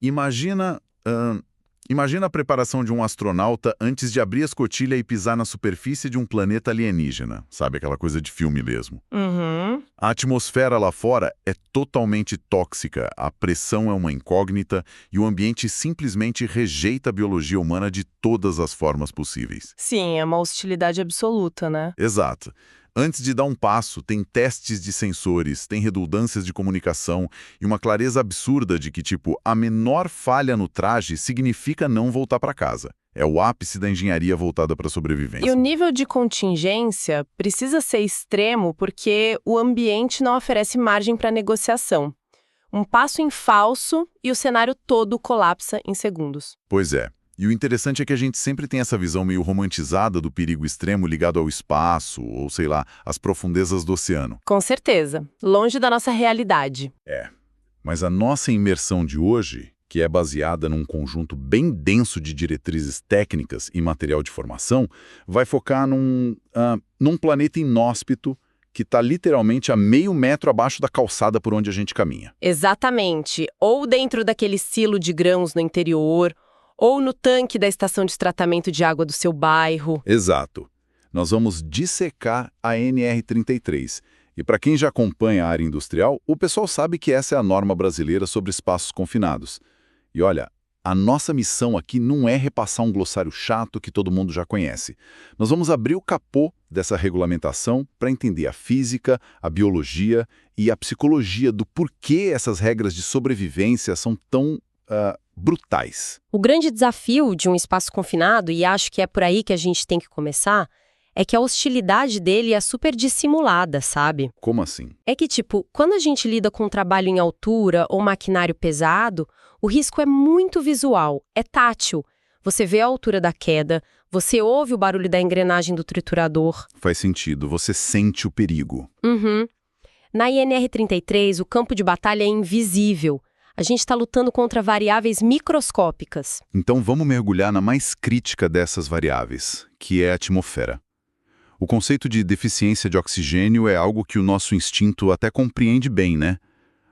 Imagina, imagina a preparação de um astronauta antes de abrir a escotilha e pisar na superfície de um planeta alienígena. Sabe, aquela coisa de filme mesmo. Uhum. A atmosfera lá fora é totalmente tóxica, a pressão é uma incógnita e o ambiente simplesmente rejeita a biologia humana de todas as formas possíveis. Sim, é uma hostilidade absoluta, né? Exato. Antes de dar um passo, tem testes de sensores, tem redundâncias de comunicação e uma clareza absurda de que, tipo, a menor falha no traje significa não voltar para casa. É o ápice da engenharia voltada para a E sobrevivência. o nível de contingência precisa ser extremo porque o ambiente não oferece margem para negociação. Um passo em falso e o cenário todo colapsa em segundos. Pois é. E o interessante é que a gente sempre tem essa visão meio romantizada do perigo extremo ligado ao espaço, ou sei lá, às profundezas do oceano. Com certeza, longe da nossa realidade. Mas a nossa imersão de hoje, que é baseada num conjunto bem denso de diretrizes técnicas e material de formação, vai focar num planeta inóspito que está literalmente a meio metro abaixo da calçada por onde a gente caminha. Exatamente. Ou dentro daquele silo de grãos no interior, ou no tanque da estação de tratamento de água do seu bairro. Exato. Nós vamos dissecar a NR33. E para quem já acompanha a área industrial, o pessoal sabe que essa é a norma brasileira sobre espaços confinados. E olha, a nossa missão aqui não é repassar um glossário chato que todo mundo já conhece. Nós vamos abrir o capô dessa regulamentação para entender a física, a biologia e a psicologia do porquê essas regras de sobrevivência são tão brutais. O grande desafio de um espaço confinado, e acho que é por aí que a gente tem que começar, é que a hostilidade dele é super dissimulada, sabe? Como assim? É que, tipo, quando a gente lida com trabalho em altura ou maquinário pesado, o risco é muito visual, é tátil. Você vê a altura da queda, você ouve o barulho da engrenagem do triturador. Faz sentido, você sente o perigo. Uhum. Na INR33, o campo de batalha é invisível. A gente está lutando contra variáveis microscópicas. Então vamos mergulhar na mais crítica dessas variáveis, que é a atmosfera. O conceito de deficiência de oxigênio é algo que o nosso instinto até compreende bem, né?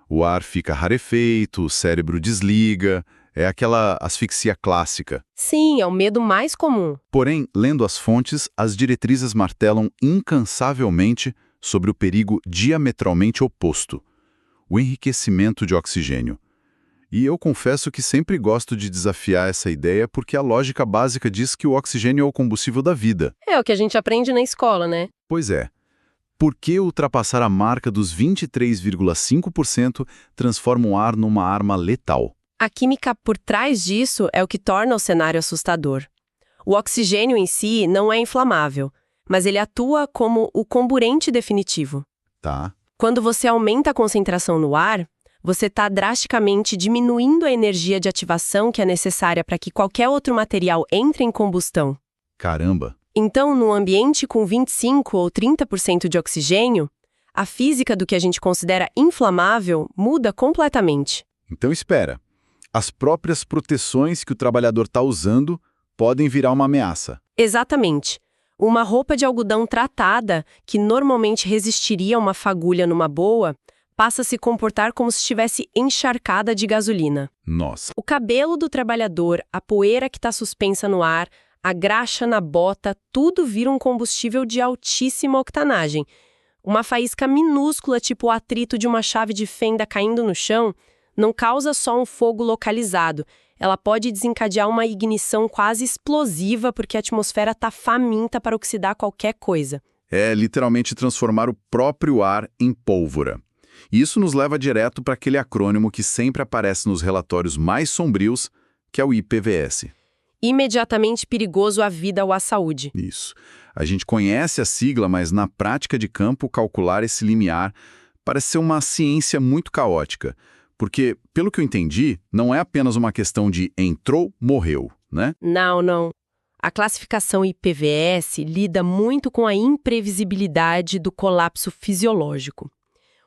O ar fica rarefeito, o cérebro desliga, é aquela asfixia clássica. Sim, é o medo mais comum. Porém, lendo as fontes, as diretrizes martelam incansavelmente sobre o perigo diametralmente oposto, o enriquecimento de oxigênio. E eu confesso que sempre gosto de desafiar essa ideia porque a lógica básica diz que o oxigênio é o combustível da vida. É o que a gente aprende na escola, né? Pois é. Por que ultrapassar a marca dos 23,5% transforma o ar numa arma letal? A química por trás disso é o que torna o cenário assustador. O oxigênio em si não é inflamável, mas ele atua como o comburente definitivo. Tá. Quando você aumenta a concentração no ar, você está drasticamente diminuindo a energia de ativação que é necessária para que qualquer outro material entre em combustão. Caramba. Então, num ambiente com 25 ou 30% de oxigênio, a física do que a gente considera inflamável muda completamente. Então espera. As próprias proteções que o trabalhador está usando podem virar uma ameaça. Exatamente. Uma roupa de algodão tratada, que normalmente resistiria a uma fagulha numa boa, passa a se comportar como se estivesse encharcada de gasolina. Nossa. O cabelo do trabalhador, a poeira que está suspensa no ar, a graxa na bota, tudo vira um combustível de altíssima octanagem. Uma faísca minúscula, tipo o atrito de uma chave de fenda caindo no chão, não causa só um fogo localizado. Ela pode desencadear uma ignição quase explosiva porque a atmosfera está faminta para oxidar qualquer coisa. É literalmente transformar o próprio ar em pólvora. E isso nos leva direto para aquele acrônimo que sempre aparece nos relatórios mais sombrios, que é o IPVS. Imediatamente perigoso à vida ou à saúde. Isso. A gente conhece a sigla, mas na prática de campo, calcular esse limiar parece ser uma ciência muito caótica. Porque, pelo que eu entendi, não é apenas uma questão de entrou, morreu, né? Não. A classificação IPVS lida muito com a imprevisibilidade do colapso fisiológico.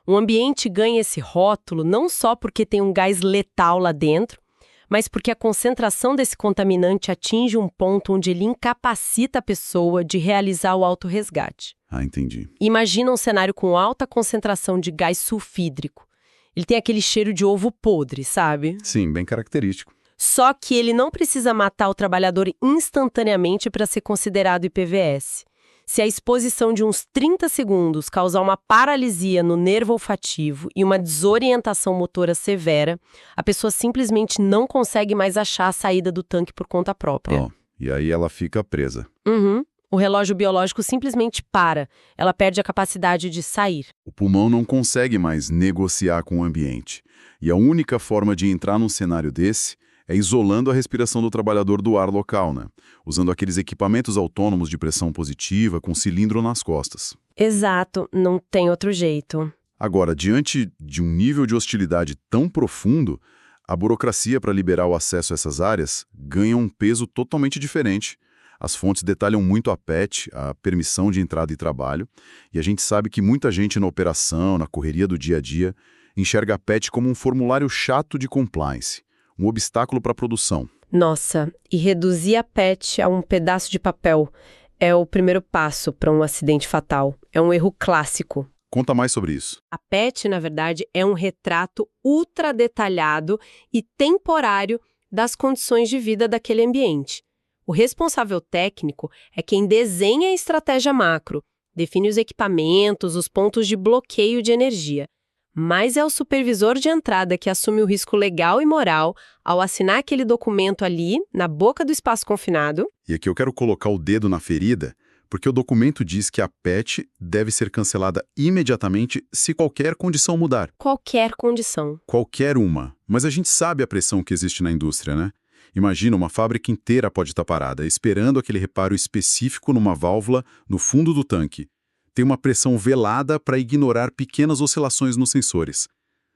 O ambiente ganha esse rótulo não só porque tem um gás letal lá dentro, mas porque a concentração desse contaminante atinge um ponto onde ele incapacita a pessoa de realizar o autorresgate. Ah, entendi. Imagina um cenário com alta concentração de gás sulfídrico. Ele tem aquele cheiro de ovo podre, sabe? Sim, bem característico. Só que ele não precisa matar o trabalhador instantaneamente para ser considerado IPVS. Se a exposição de uns 30 segundos causar uma paralisia no nervo olfativo e uma desorientação motora severa, a pessoa simplesmente não consegue mais achar a saída do tanque por conta própria. Oh, e aí ela fica presa. Uhum. O relógio biológico simplesmente para. Ela perde a capacidade de sair. O pulmão não consegue mais negociar com o ambiente. E a única forma de entrar num cenário desse é isolando a respiração do trabalhador do ar local, né? Usando aqueles equipamentos autônomos de pressão positiva com cilindro nas costas. Exato, não tem outro jeito. Agora, diante de um nível de hostilidade tão profundo, a burocracia para liberar o acesso a essas áreas ganha um peso totalmente diferente. As fontes detalham muito a PET, a permissão de entrada e trabalho, e a gente sabe que muita gente na operação, na correria do dia a dia, enxerga a PET como um formulário chato de compliance, um obstáculo para a produção. Nossa, e reduzir a PET a um pedaço de papel é o primeiro passo para um acidente fatal. É um erro clássico. Conta mais sobre isso. A PET, na verdade, é um retrato ultra detalhado e temporário das condições de vida daquele ambiente. O responsável técnico é quem desenha a estratégia macro, define os equipamentos, os pontos de bloqueio de energia. Mas é o supervisor de entrada que assume o risco legal e moral ao assinar aquele documento ali, na boca do espaço confinado. E aqui eu quero colocar o dedo na ferida, porque o documento diz que a PET deve ser cancelada imediatamente se qualquer condição mudar. Qualquer condição. Qualquer uma. Mas a gente sabe a pressão que existe na indústria, né? Imagina, uma fábrica inteira pode estar parada, esperando aquele reparo específico numa válvula no fundo do tanque. Tem uma pressão velada para ignorar pequenas oscilações nos sensores.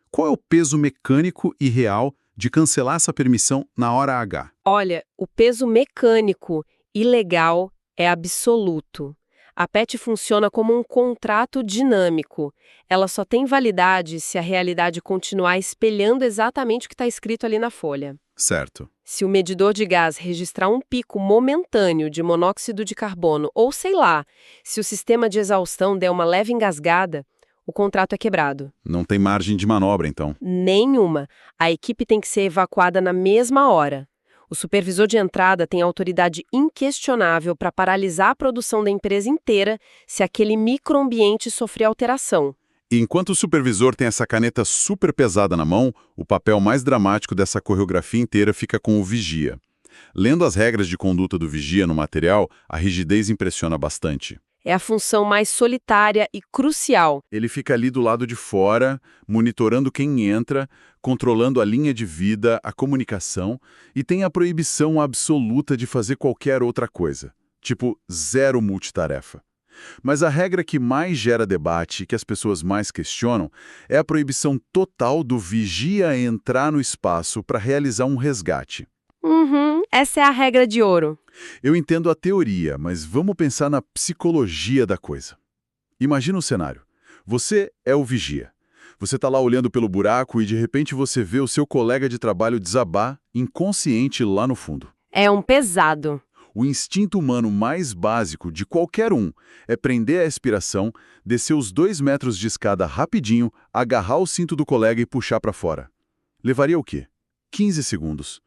Qual é o peso mecânico e real de cancelar essa permissão na hora H? Olha, o peso mecânico e legal é absoluto. A PET funciona como um contrato dinâmico. Ela só tem validade se a realidade continuar espelhando exatamente o que está escrito ali na folha. Certo. Se o medidor de gás registrar um pico momentâneo de monóxido de carbono, ou sei lá, se o sistema de exaustão der uma leve engasgada, o contrato é quebrado. Não tem margem de manobra, então. Nenhuma. A equipe tem que ser evacuada na mesma hora. O supervisor de entrada tem autoridade inquestionável para paralisar a produção da empresa inteira se aquele microambiente sofrer alteração. E enquanto o supervisor tem essa caneta super pesada na mão, o papel mais dramático dessa coreografia inteira fica com o vigia. Lendo as regras de conduta do vigia no material, a rigidez impressiona bastante. É a função mais solitária e crucial. Ele fica ali do lado de fora, monitorando quem entra, controlando a linha de vida, a comunicação, e tem a proibição absoluta de fazer qualquer outra coisa. Tipo, zero multitarefa. Mas a regra que mais gera debate e que as pessoas mais questionam é a proibição total do vigia entrar no espaço para realizar um resgate. Essa é a regra de ouro. Eu entendo a teoria, mas vamos pensar na psicologia da coisa. Imagina o cenário. Você é o vigia. Você está lá olhando pelo buraco e de repente você vê o seu colega de trabalho desabar, inconsciente lá no fundo. É um pesado. O instinto humano mais básico de qualquer um é prender a respiração, descer os 2 metros de escada rapidinho, agarrar o cinto do colega e puxar para fora. Levaria o quê? 15 segundos.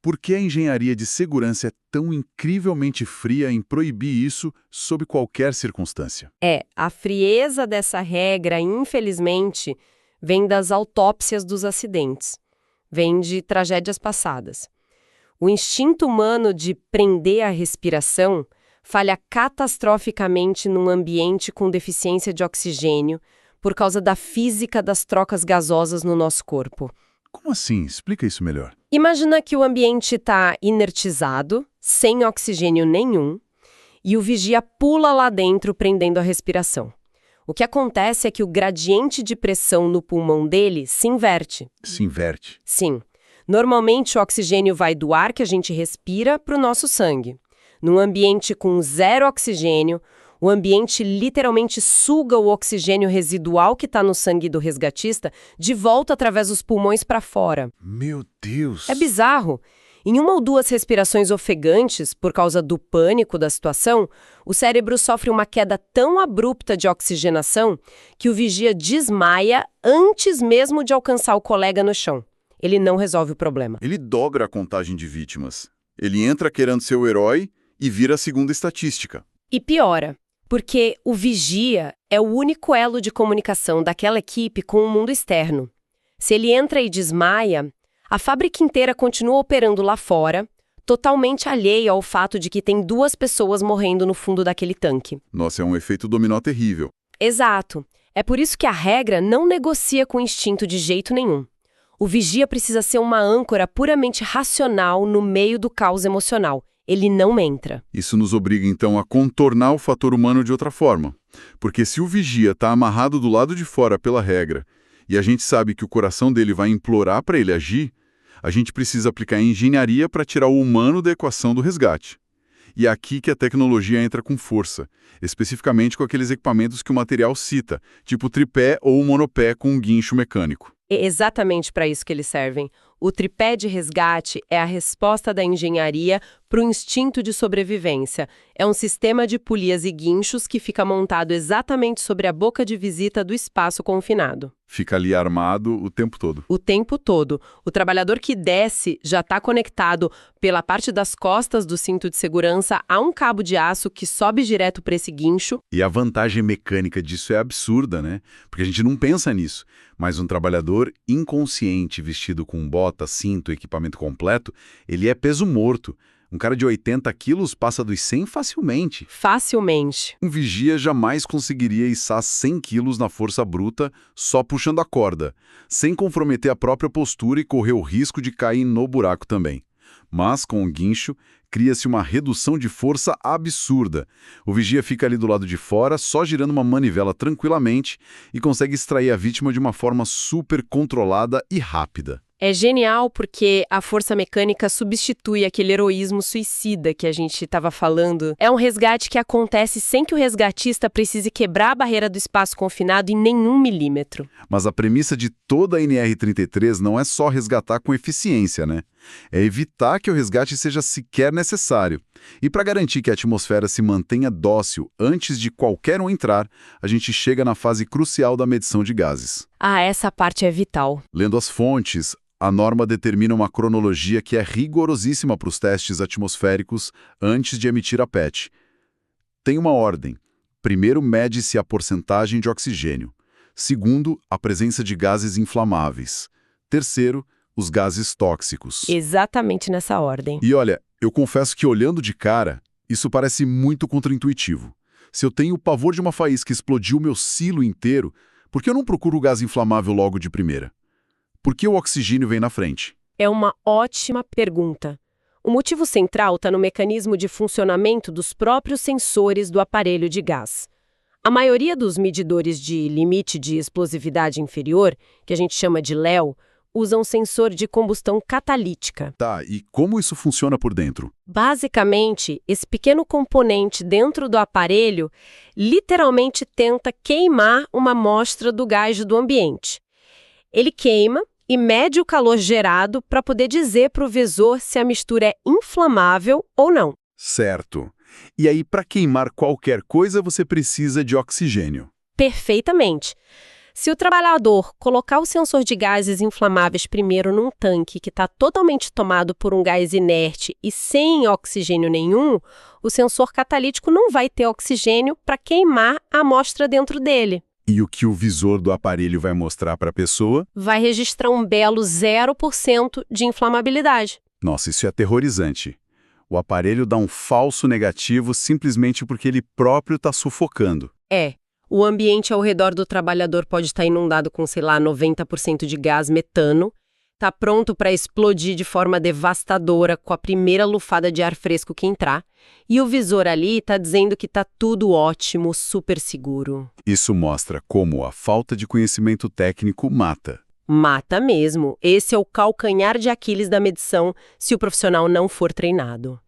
Por que a engenharia de segurança é tão incrivelmente fria em proibir isso sob qualquer circunstância? A frieza dessa regra, infelizmente, vem das autópsias dos acidentes. Vem de tragédias passadas. O instinto humano de prender a respiração falha catastroficamente num ambiente com deficiência de oxigênio por causa da física das trocas gasosas no nosso corpo. Como assim? Explica isso melhor. Imagina que o ambiente está inertizado, sem oxigênio nenhum, e o vigia pula lá dentro prendendo a respiração. O que acontece é que o gradiente de pressão no pulmão dele se inverte. Se inverte? Sim. Normalmente, o oxigênio vai do ar que a gente respira para o nosso sangue. Num ambiente com zero oxigênio, o ambiente literalmente suga o oxigênio residual que está no sangue do resgatista de volta através dos pulmões para fora. Meu Deus! É bizarro. Em uma ou duas respirações ofegantes, por causa do pânico da situação, o cérebro sofre uma queda tão abrupta de oxigenação que o vigia desmaia antes mesmo de alcançar o colega no chão. Ele não resolve o problema. Ele dobra a contagem de vítimas. Ele entra querendo ser o herói e vira a segunda estatística. E piora, porque o vigia é o único elo de comunicação daquela equipe com o mundo externo. Se ele entra e desmaia, a fábrica inteira continua operando lá fora, totalmente alheia ao fato de que tem 2 pessoas morrendo no fundo daquele tanque. Nossa, é um efeito dominó terrível. Exato. É por isso que a regra não negocia com o instinto de jeito nenhum. O vigia precisa ser uma âncora puramente racional no meio do caos emocional. Ele não entra. Isso nos obriga, então, a contornar o fator humano de outra forma. Porque se o vigia está amarrado do lado de fora pela regra, e a gente sabe que o coração dele vai implorar para ele agir, a gente precisa aplicar engenharia para tirar o humano da equação do resgate. E é aqui que a tecnologia entra com força, especificamente com aqueles equipamentos que o material cita, tipo o tripé ou o monopé com um guincho mecânico. É exatamente para isso que eles servem. O tripé de resgate é a resposta da engenharia para o instinto de sobrevivência. É um sistema de polias e guinchos que fica montado exatamente sobre a boca de visita do espaço confinado. Fica ali armado o tempo todo. O tempo todo. O trabalhador que desce já está conectado pela parte das costas do cinto de segurança a um cabo de aço que sobe direto para esse guincho. E a vantagem mecânica disso é absurda, né? Porque a gente não pensa nisso. Mas um trabalhador inconsciente vestido com bota, cinto, equipamento completo, ele é peso morto. Um cara de 80 quilos passa dos 100 facilmente. Facilmente. Um vigia jamais conseguiria içar 100 quilos na força bruta só puxando a corda, sem comprometer a própria postura e correr o risco de cair no buraco também. Mas, com o guincho, cria-se uma redução de força absurda. O vigia fica ali do lado de fora, só girando uma manivela tranquilamente e consegue extrair a vítima de uma forma super controlada e rápida. É genial porque a força mecânica substitui aquele heroísmo suicida que a gente estava falando. É um resgate que acontece sem que o resgatista precise quebrar a barreira do espaço confinado em nenhum milímetro. Mas a premissa de toda a NR33 não é só resgatar com eficiência, né? É evitar que o resgate seja sequer necessário. E para garantir que a atmosfera se mantenha dócil antes de qualquer um entrar, a gente chega na fase crucial da medição de gases. Ah, essa parte é vital. Lendo as fontes, a norma determina uma cronologia que é rigorosíssima para os testes atmosféricos antes de emitir a PET. Tem uma ordem. Primeiro, mede-se a porcentagem de oxigênio. Segundo, a presença de gases inflamáveis. Terceiro, os gases tóxicos. Exatamente nessa ordem. E olha, eu confesso que olhando de cara, isso parece muito contraintuitivo. Se eu tenho o pavor de uma faísca que explodiu o meu silo inteiro, por que eu não procuro o gás inflamável logo de primeira? Por que o oxigênio vem na frente? É uma ótima pergunta. O motivo central está no mecanismo de funcionamento dos próprios sensores do aparelho de gás. A maioria dos medidores de limite de explosividade inferior, que a gente chama de LEO, usam sensor de combustão catalítica. Tá, e como isso funciona por dentro? Basicamente, esse pequeno componente dentro do aparelho literalmente tenta queimar uma amostra do gás do ambiente. Ele queima e mede o calor gerado para poder dizer para o visor se a mistura é inflamável ou não. Certo. E aí, para queimar qualquer coisa, você precisa de oxigênio. Perfeitamente. Se o trabalhador colocar o sensor de gases inflamáveis primeiro num tanque que está totalmente tomado por um gás inerte e sem oxigênio nenhum, o sensor catalítico não vai ter oxigênio para queimar a amostra dentro dele. E o que o visor do aparelho vai mostrar para a pessoa? Vai registrar um belo 0% de inflamabilidade. Nossa, isso é aterrorizante. O aparelho dá um falso negativo simplesmente porque ele próprio está sufocando. É. O ambiente ao redor do trabalhador pode estar inundado com, 90% de gás metano, está pronto para explodir de forma devastadora com a primeira lufada de ar fresco que entrar, e o visor ali está dizendo que está tudo ótimo, super seguro. Isso mostra como a falta de conhecimento técnico mata. Mata mesmo. Esse é o calcanhar de Aquiles da medição se o profissional não for treinado.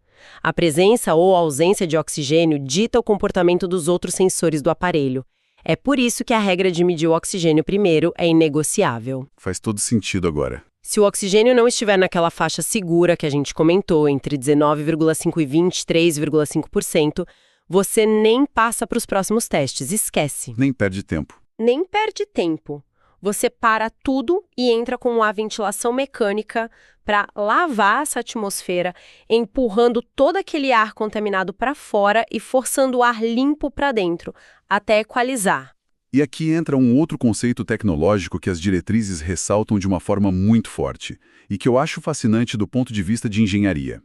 A presença ou ausência de oxigênio dita o comportamento dos outros sensores do aparelho. É por isso que a regra de medir o oxigênio primeiro é inegociável. Faz todo sentido agora. Se o oxigênio não estiver naquela faixa segura que a gente comentou, entre 19,5% e 23,5%, você nem passa para os próximos testes, esquece. Nem perde tempo. Nem perde tempo. Você para tudo e entra com a ventilação mecânica para lavar essa atmosfera, empurrando todo aquele ar contaminado para fora e forçando o ar limpo para dentro, até equalizar. E aqui entra um outro conceito tecnológico que as diretrizes ressaltam de uma forma muito forte e que eu acho fascinante do ponto de vista de engenharia.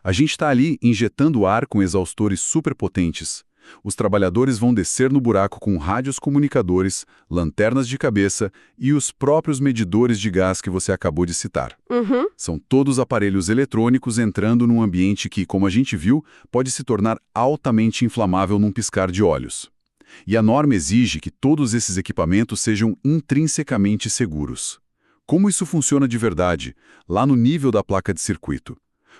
A gente está ali injetando ar com exaustores superpotentes. Os trabalhadores vão descer no buraco com rádios comunicadores, lanternas de cabeça e os próprios medidores de gás que você acabou de citar. Uhum. São todos aparelhos eletrônicos entrando num ambiente que, como a gente viu, pode se tornar altamente inflamável num piscar de olhos. E a norma exige que todos esses equipamentos sejam intrinsecamente seguros. Como isso funciona de verdade, lá no nível da placa de circuito?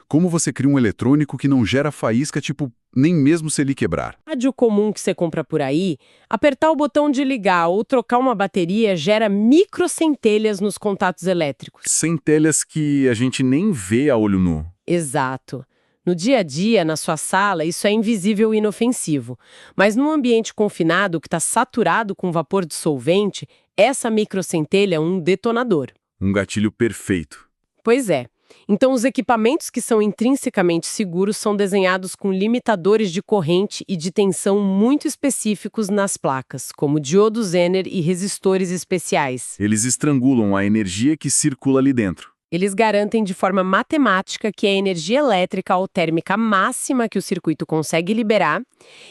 Como você cria um eletrônico que não gera faísca, tipo, nem mesmo se ele quebrar? Rádio comum que você compra por aí, apertar o botão de ligar ou trocar uma bateria gera microcentelhas nos contatos elétricos. Centelhas que a gente nem vê a olho nu. Exato. No dia a dia, na sua sala, isso é invisível e inofensivo. Mas num ambiente confinado que está saturado com vapor dissolvente, essa microcentelha é um detonador. Um gatilho perfeito. Pois é. Então, os equipamentos que são intrinsecamente seguros são desenhados com limitadores de corrente e de tensão muito específicos nas placas, como diodos Zener e resistores especiais. Eles estrangulam a energia que circula ali dentro. Eles garantem de forma matemática que a energia elétrica ou térmica máxima que o circuito consegue liberar,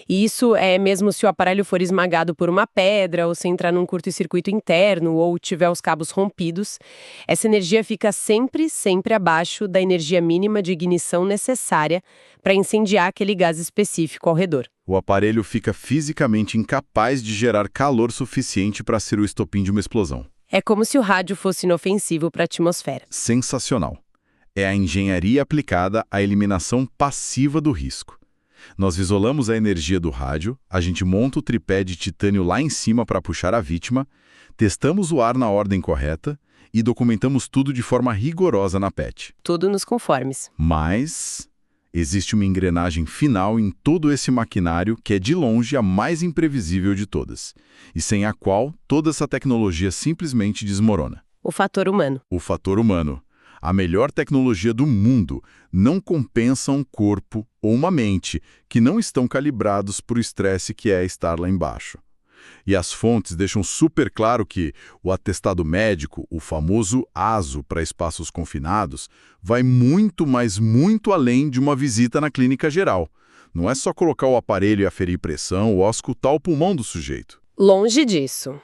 e isso é mesmo se o aparelho for esmagado por uma pedra, ou se entrar num curto-circuito interno, ou tiver os cabos rompidos, essa energia fica sempre abaixo da energia mínima de ignição necessária para incendiar aquele gás específico ao redor. O aparelho fica fisicamente incapaz de gerar calor suficiente para ser o estopim de uma explosão. É como se o rádio fosse inofensivo para a atmosfera. Sensacional. É a engenharia aplicada à eliminação passiva do risco. Nós isolamos a energia do rádio, a gente monta o tripé de titânio lá em cima para puxar a vítima, testamos o ar na ordem correta e documentamos tudo de forma rigorosa na PET. Tudo nos conformes. Mas existe uma engrenagem final em todo esse maquinário que é de longe a mais imprevisível de todas, e sem a qual toda essa tecnologia simplesmente desmorona. O fator humano. O fator humano. A melhor tecnologia do mundo não compensa um corpo ou uma mente que não estão calibrados para o estresse que é estar lá embaixo. E as fontes deixam super claro que o atestado médico, o famoso ASO para espaços confinados, vai muito, mas muito além de uma visita na clínica geral. Não é só colocar o aparelho e aferir pressão ou auscultar o pulmão do sujeito. Longe disso.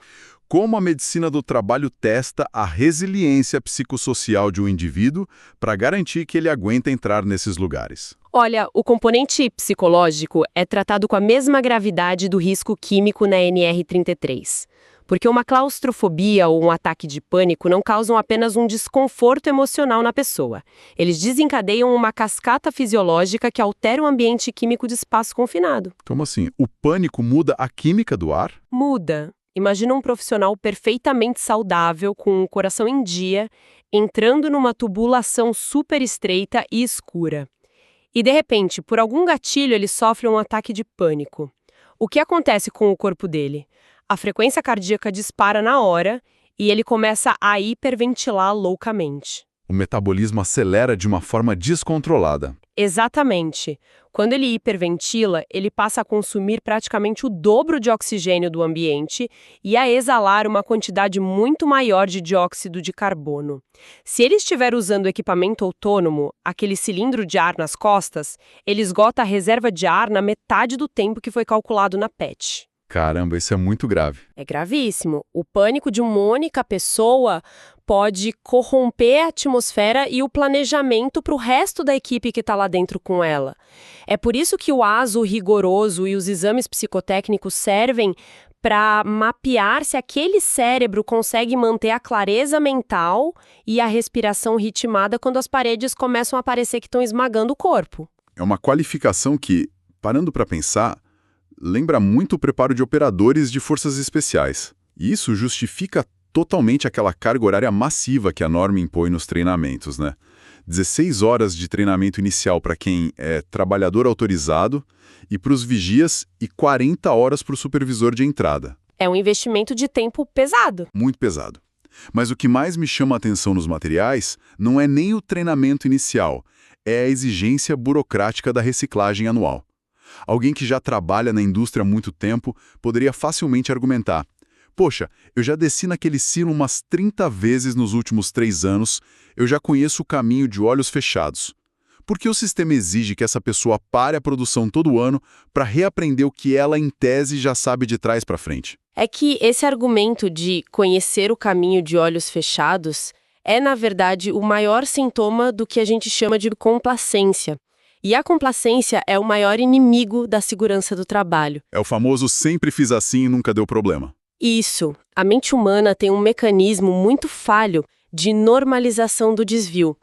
Como a medicina do trabalho testa a resiliência psicossocial de um indivíduo para garantir que ele aguenta entrar nesses lugares? Olha, o componente psicológico é tratado com a mesma gravidade do risco químico na NR33. Porque uma claustrofobia ou um ataque de pânico não causam apenas um desconforto emocional na pessoa. Eles desencadeiam uma cascata fisiológica que altera o ambiente químico de espaço confinado. Como assim? O pânico muda a química do ar? Muda. Imagina um profissional perfeitamente saudável, com o coração em dia, entrando numa tubulação super estreita e escura. E, de repente, por algum gatilho, ele sofre um ataque de pânico. O que acontece com o corpo dele? A frequência cardíaca dispara na hora e ele começa a hiperventilar loucamente. O metabolismo acelera de uma forma descontrolada. Exatamente. Quando ele hiperventila, ele passa a consumir praticamente o dobro de oxigênio do ambiente e a exalar uma quantidade muito maior de dióxido de carbono. Se ele estiver usando equipamento autônomo, aquele cilindro de ar nas costas, ele esgota a reserva de ar na metade do tempo que foi calculado na PET. Caramba, isso é muito grave. É gravíssimo. O pânico de uma única pessoa pode corromper a atmosfera e o planejamento para o resto da equipe que está lá dentro com ela. É por isso que o ASO rigoroso e os exames psicotécnicos servem para mapear se aquele cérebro consegue manter a clareza mental e a respiração ritmada quando as paredes começam a parecer que estão esmagando o corpo. É uma qualificação que, parando para pensar, lembra muito o preparo de operadores de forças especiais. E isso justifica totalmente aquela carga horária massiva que a norma impõe nos treinamentos, né? 16 horas de treinamento inicial para quem é trabalhador autorizado e para os vigias e 40 horas para o supervisor de entrada. É um investimento de tempo pesado. Muito pesado. Mas o que mais me chama a atenção nos materiais não é nem o treinamento inicial, é a exigência burocrática da reciclagem anual. Alguém que já trabalha na indústria há muito tempo poderia facilmente argumentar: poxa, eu já desci naquele silo umas 30 vezes nos últimos 3 anos, eu já conheço o caminho de olhos fechados. Por que o sistema exige que essa pessoa pare a produção todo ano para reaprender o que ela, em tese, já sabe de trás para frente? É que esse argumento de conhecer o caminho de olhos fechados é, na verdade, o maior sintoma do que a gente chama de complacência. E a complacência é o maior inimigo da segurança do trabalho. É o famoso sempre fiz assim e nunca deu problema. Isso. A mente humana tem um mecanismo muito falho de normalização do desvio.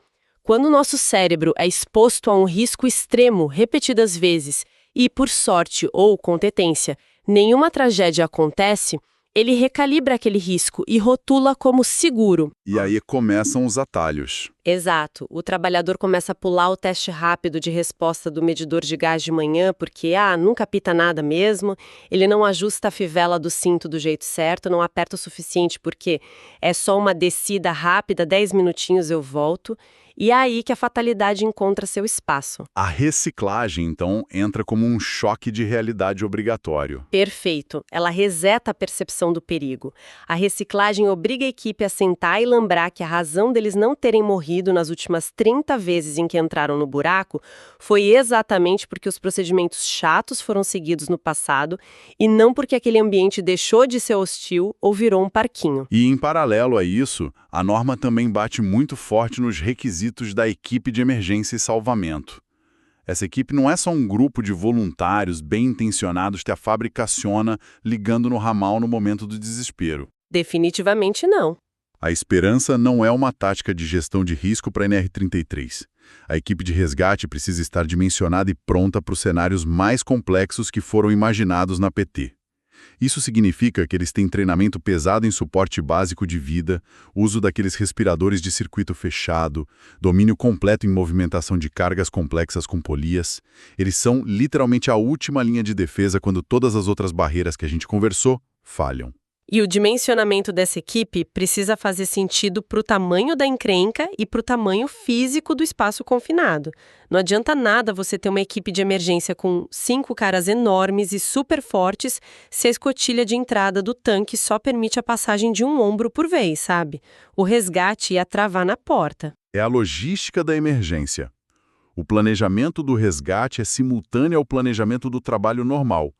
Quando o nosso cérebro é exposto a um risco extremo repetidas vezes e, por sorte ou competência, nenhuma tragédia acontece, ele recalibra aquele risco e rotula como seguro. E aí começam os atalhos. Exato. O trabalhador começa a pular o teste rápido de resposta do medidor de gás de manhã porque, nunca apita nada mesmo. Ele não ajusta a fivela do cinto do jeito certo, não aperta o suficiente porque é só uma descida rápida, 10 minutinhos eu volto. E é aí que a fatalidade encontra seu espaço. A reciclagem, então, entra como um choque de realidade obrigatório. Perfeito. Ela reseta a percepção do perigo. A reciclagem obriga a equipe a sentar e lembrar que a razão deles não terem morrido nas últimas 30 vezes em que entraram no buraco foi exatamente porque os procedimentos chatos foram seguidos no passado e não porque aquele ambiente deixou de ser hostil ou virou um parquinho. E, em paralelo a isso, a norma também bate muito forte nos requisitos da equipe de emergência e salvamento. Essa equipe não é só um grupo de voluntários bem intencionados que a fábrica aciona ligando no ramal no momento do desespero. Definitivamente não. A esperança não é uma tática de gestão de risco para a NR33. A equipe de resgate precisa estar dimensionada e pronta para os cenários mais complexos que foram imaginados na PT. Isso significa que eles têm treinamento pesado em suporte básico de vida, uso daqueles respiradores de circuito fechado, domínio completo em movimentação de cargas complexas com polias. Eles são literalmente a última linha de defesa quando todas as outras barreiras que a gente conversou falham. E o dimensionamento dessa equipe precisa fazer sentido para o tamanho da encrenca e para o tamanho físico do espaço confinado. Não adianta nada você ter uma equipe de emergência com 5 caras enormes e super fortes se a escotilha de entrada do tanque só permite a passagem de um ombro por vez, sabe? O resgate ia travar na porta. É a logística da emergência. O planejamento do resgate é simultâneo ao planejamento do trabalho normal.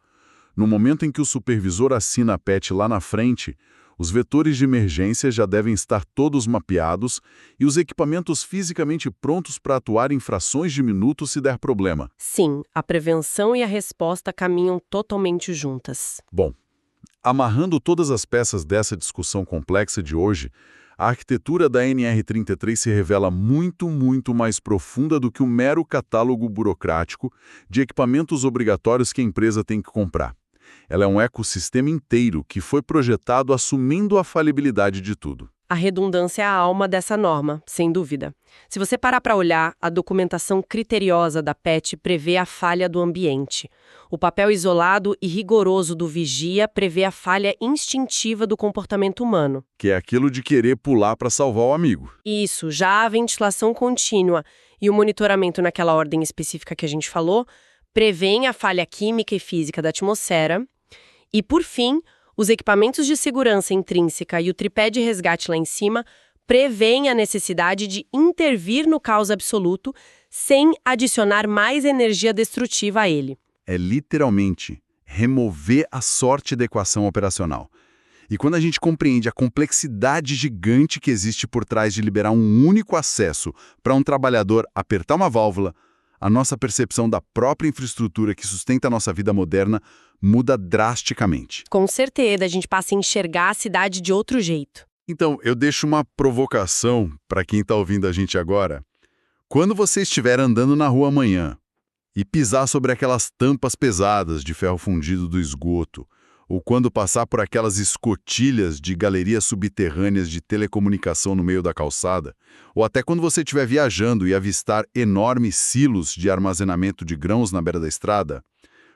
No momento em que o supervisor assina a PET lá na frente, os vetores de emergência já devem estar todos mapeados e os equipamentos fisicamente prontos para atuar em frações de minutos se der problema. Sim, a prevenção e a resposta caminham totalmente juntas. Bom, amarrando todas as peças dessa discussão complexa de hoje, a arquitetura da NR33 se revela muito mais profunda do que um mero catálogo burocrático de equipamentos obrigatórios que a empresa tem que comprar. Ela é um ecossistema inteiro que foi projetado assumindo a falibilidade de tudo. A redundância é a alma dessa norma, sem dúvida. Se você parar para olhar, a documentação criteriosa da PET prevê a falha do ambiente. O papel isolado e rigoroso do vigia prevê a falha instintiva do comportamento humano. Que é aquilo de querer pular para salvar o amigo. Isso, já a ventilação contínua e o monitoramento naquela ordem específica que a gente falou prevêem a falha química e física da atmosfera. E, por fim, os equipamentos de segurança intrínseca e o tripé de resgate lá em cima prevêem a necessidade de intervir no caos absoluto sem adicionar mais energia destrutiva a ele. É literalmente remover a sorte da equação operacional. E quando a gente compreende a complexidade gigante que existe por trás de liberar um único acesso para um trabalhador apertar uma válvula, a nossa percepção da própria infraestrutura que sustenta a nossa vida moderna muda drasticamente. Com certeza, a gente passa a enxergar a cidade de outro jeito. Então, eu deixo uma provocação para quem está ouvindo a gente agora. Quando você estiver andando na rua amanhã e pisar sobre aquelas tampas pesadas de ferro fundido do esgoto, ou quando passar por aquelas escotilhas de galerias subterrâneas de telecomunicação no meio da calçada, ou até quando você estiver viajando e avistar enormes silos de armazenamento de grãos na beira da estrada,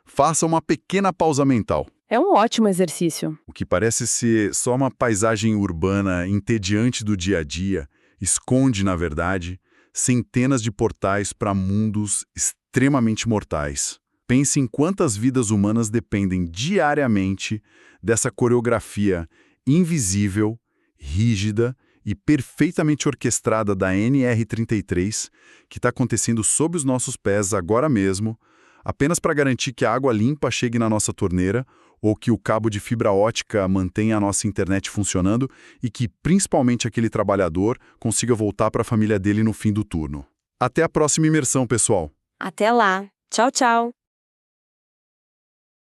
faça uma pequena pausa mental. É um ótimo exercício. O que parece ser só uma paisagem urbana entediante do dia a dia, esconde, na verdade, centenas de portais para mundos extremamente mortais. Pense em quantas vidas humanas dependem diariamente dessa coreografia invisível, rígida e perfeitamente orquestrada da NR33, que está acontecendo sob os nossos pés agora mesmo, apenas para garantir que a água limpa chegue na nossa torneira ou que o cabo de fibra ótica mantenha a nossa internet funcionando e que, principalmente, aquele trabalhador consiga voltar para a família dele no fim do turno. Até a próxima imersão, pessoal! Até lá. Tchau, tchau.